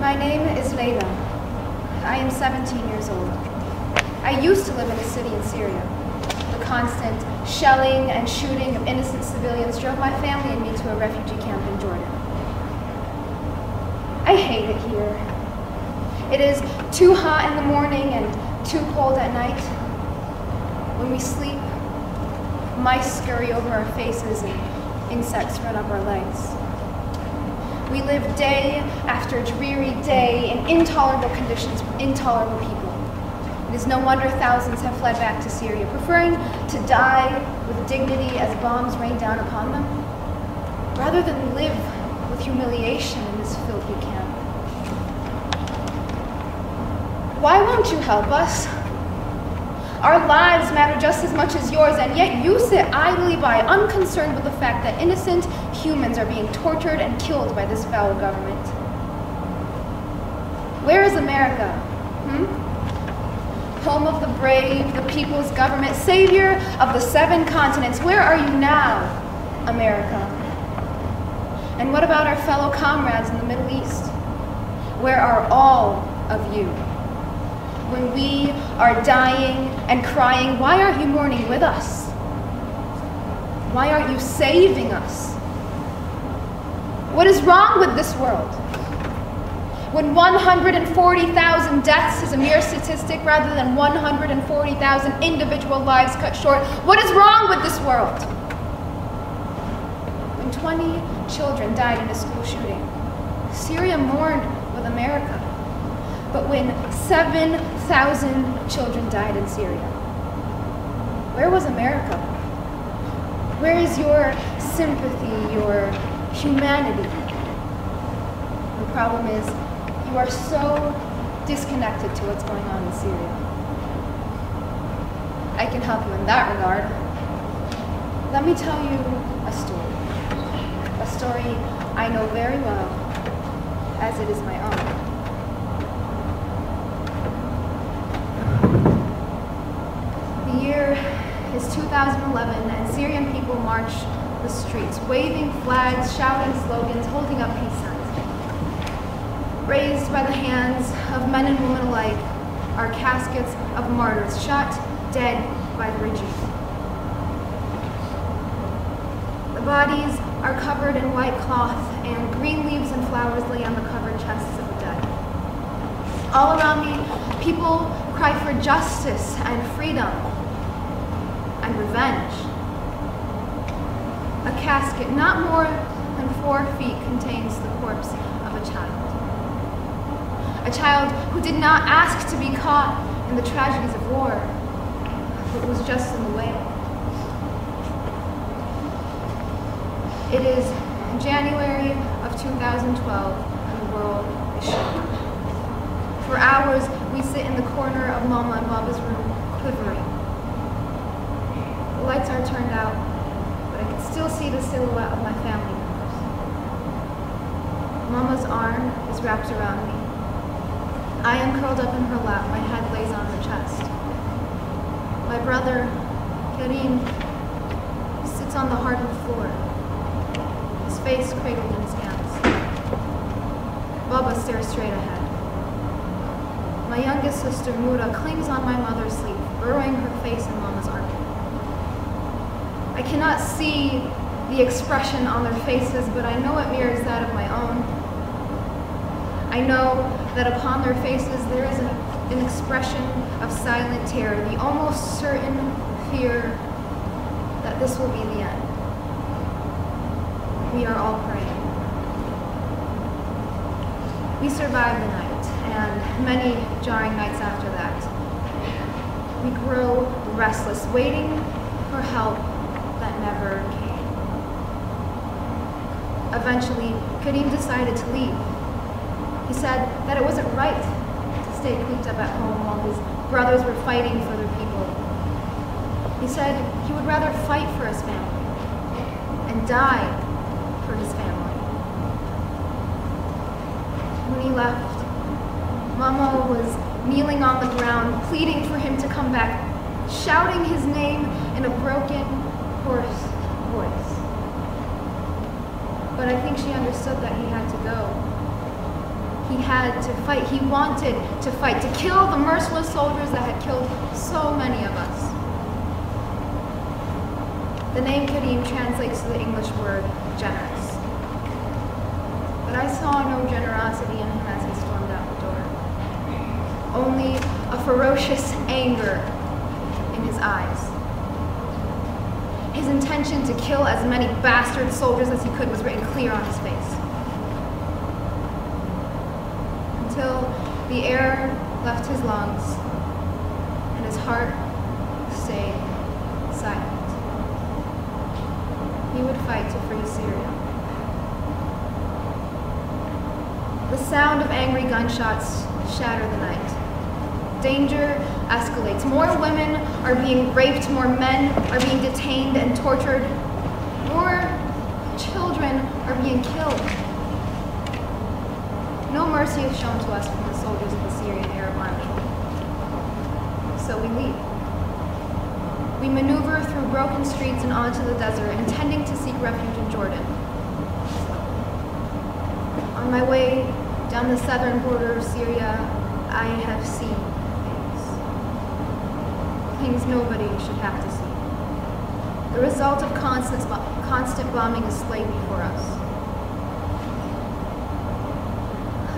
My name is Layla. I am 17 years old. I used to live in a city in Syria. The constant shelling and shooting of innocent civilians drove my family and me to a refugee camp in Jordan. I hate it here. It is too hot in the morning and too cold at night. When we sleep, mice scurry over our faces and insects run up our legs. We live day after dreary day in intolerable conditions with intolerable people. It is no wonder thousands have fled back to Syria, preferring to die with dignity as bombs rain down upon them, rather than live with humiliation in this filthy camp. Why won't you help us? Our lives matter just as much as yours, and yet you sit idly by, unconcerned with the fact that innocent humans are being tortured and killed by this foul government. Where is America? Home of the brave, the people's government, savior of the 7 continents. Where are you now, America? And what about our fellow comrades in the Middle East? Where are all of you? When we are dying and crying, why aren't you mourning with us? Why aren't you saving us? What is wrong with this world? When 140,000 deaths is a mere statistic rather than 140,000 individual lives cut short, what is wrong with this world? When 20 children died in a school shooting, Syria mourned with America. But when 7,000 children died in Syria, where was America? Where is your sympathy, your humanity? The problem is, you are so disconnected to what's going on in Syria. I can help you in that regard. Let me tell you a story I know very well, as it is my own. The year is 2011, and Syrian people march the streets, waving flags, shouting slogans, holding up peace signs. Raised by the hands of men and women alike are caskets of martyrs, shot dead by the regime. The bodies are covered in white cloth, and green leaves and flowers lay on the covered chests of the dead. All around me, people cry for justice and freedom and revenge. A casket not more than 4 feet contains the corpse of a child. A child who did not ask to be caught in the tragedies of war, but was just in the way. It is January of 2012, and the world is shaken. For hours, we sit in the corner of Mama and Baba's room, quivering. The lights are turned out, but I can still see the silhouette of my family members. Mama's arm is wrapped around me. I am curled up in her lap, my head lays on her chest. My brother, Karim, sits on the hardwood floor, his face cradled in his hands. Baba stares straight ahead. My youngest sister, Mura, clings on my mother's sleeve, burrowing her face in Mama's armpit. I cannot see the expression on their faces, but I know it mirrors that of my own. I know that upon their faces there is an expression of silent terror, the almost certain fear that this will be the end. We are all praying. We survived the night, and many jarring nights after that. We grow restless, waiting for help that never came. Eventually, Karim decided to leave. He said that it wasn't right to stay cooped up at home while his brothers were fighting for their people. He said he would rather fight for his family and die for his family. When he left, Mama was kneeling on the ground, pleading for him to come back, shouting his name in a broken, hoarse voice. But I think she understood that he had to go. He had to fight. He wanted to fight, to kill the merciless soldiers that had killed so many of us. The name Karim translates to the English word generous. But I saw no generosity in him as he stormed out the door. Only a ferocious anger in his eyes. His intention to kill as many bastard soldiers as he could was written clear on his face. Until the air left his lungs and his heart stayed silent. He would fight to free Syria. The sound of angry gunshots shatter the night. Danger escalates. More women are being raped, more men are being detained and tortured, more children are being killed. No mercy is shown to us from the soldiers of the Syrian Arab Army. So we leave. We maneuver through broken streets and onto the desert, intending to seek refuge in Jordan. On my way down the southern border of Syria, I have seen things nobody should have to see. The result of constant bombing is laid before us.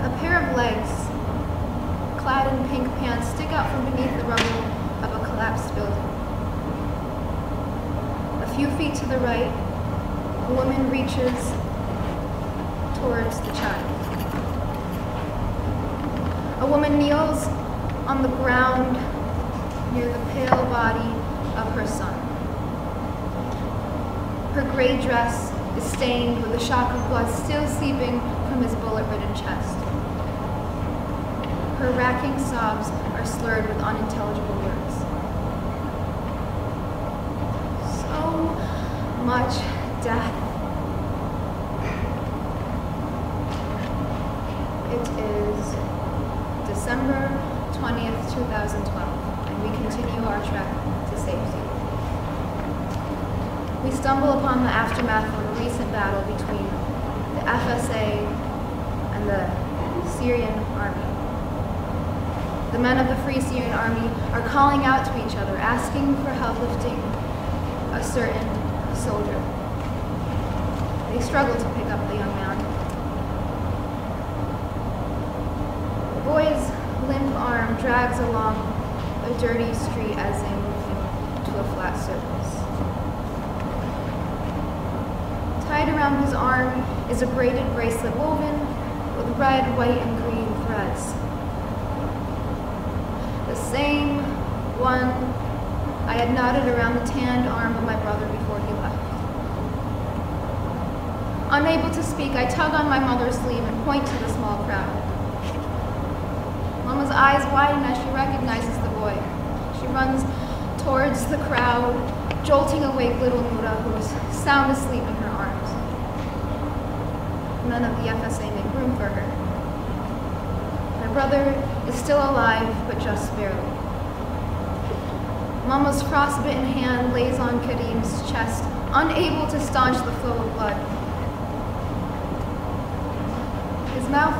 A pair of legs, clad in pink pants, stick out from beneath the rubble of a collapsed building. A few feet to the right, a woman reaches towards the child. A woman kneels on the ground near the pale body of her son. Her gray dress is stained with a shock of blood still seeping from his bullet-ridden chest. Her racking sobs are slurred with unintelligible words. So much death. It is December 20th, 2012, and we continue our trek to safety. We stumble upon the aftermath of a recent battle between the FSA and the Syrian army. The men of the Free Syrian Army are calling out to each other, asking for help lifting a certain soldier. They struggle to pick up the young man. The boy's limp arm drags along a dirty street as they move him to a flat surface. Tied around his arm is a braided bracelet woven with red, white, and green threads. The same one I had knotted around the tanned arm of my brother before he left. Unable to speak, I tug on my mother's sleeve and point to the small crowd. Mama's eyes widen as she recognizes the boy. She runs towards the crowd, jolting awake little Noura, who is sound asleep in her arms. None of the FSA make room for her. My brother is still alive, but just barely. Mama's frostbitten hand lays on Karim's chest, unable to staunch the flow of blood. His mouth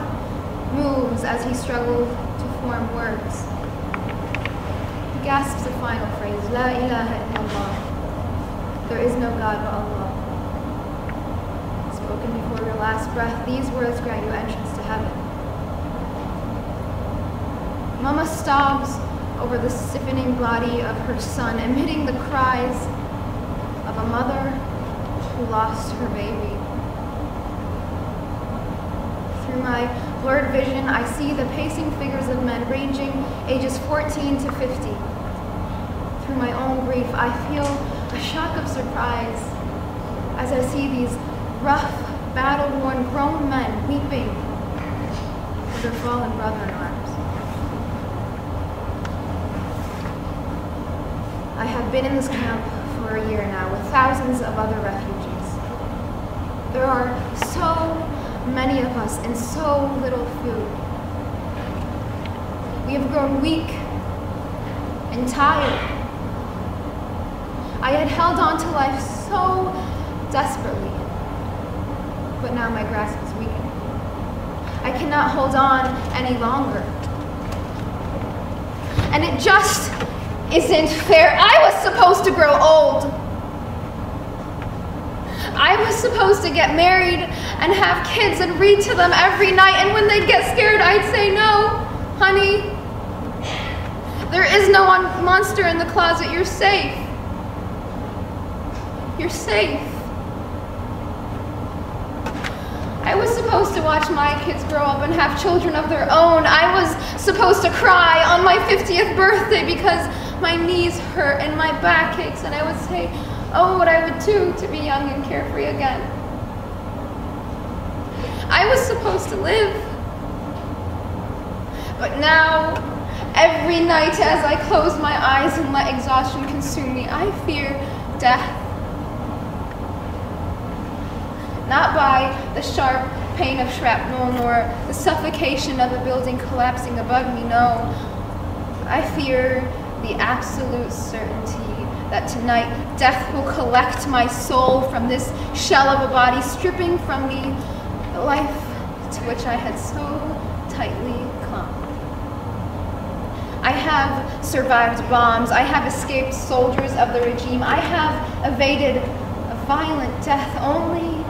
moves as he struggles to form words. He gasps a final phrase, La ilaha illallah. There is no God but Allah. Spoken before your last breath, these words grant you entrance to heaven. Mama sobs over the stiffening body of her son, emitting the cries of a mother who lost her baby. Through my blurred vision, I see the pacing figures of men ranging ages 14 to 50. Through my own grief, I feel a shock of surprise as I see these rough, battle-worn grown men weeping for their fallen brother in arms. I have been in this camp for a year now with thousands of other refugees. There are so many of us and so little food. We have grown weak and tired. I had held on to life so desperately, but now my grasp is weakening. I cannot hold on any longer. And it just isn't fair. I was supposed to grow old. I was supposed to get married and have kids and read to them every night, and when they'd get scared, I'd say, no, honey, there is no monster in the closet. You're safe. You're safe. I was supposed to watch my kids grow up and have children of their own. I was supposed to cry on my 50th birthday because my knees hurt and my back aches, and I would say, oh, what I would do to be young and carefree again. I was supposed to live. But now, every night as I close my eyes and let exhaustion consume me, I fear death. Not by the sharp pain of shrapnel nor the suffocation of a building collapsing above me, no. I fear the absolute certainty that tonight death will collect my soul from this shell of a body, stripping from me the life to which I had so tightly clung. I have survived bombs. I have escaped soldiers of the regime. I have evaded a violent death only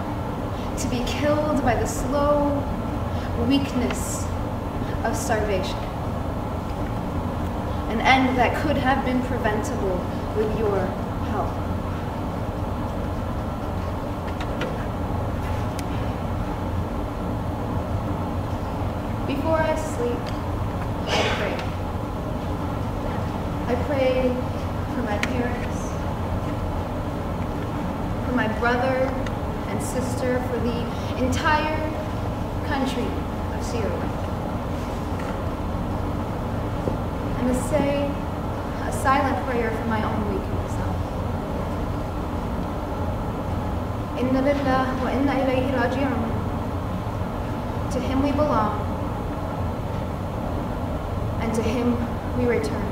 to be killed by the slow weakness of starvation. An end that could have been preventable with your help. Before I sleep, I pray. I pray for my parents, for my brother and sister, for the entire country of Syria. And to say a silent prayer for my own weakness. Inna lillah wa inna ilayhi raji'un. To him we belong, and to him we return.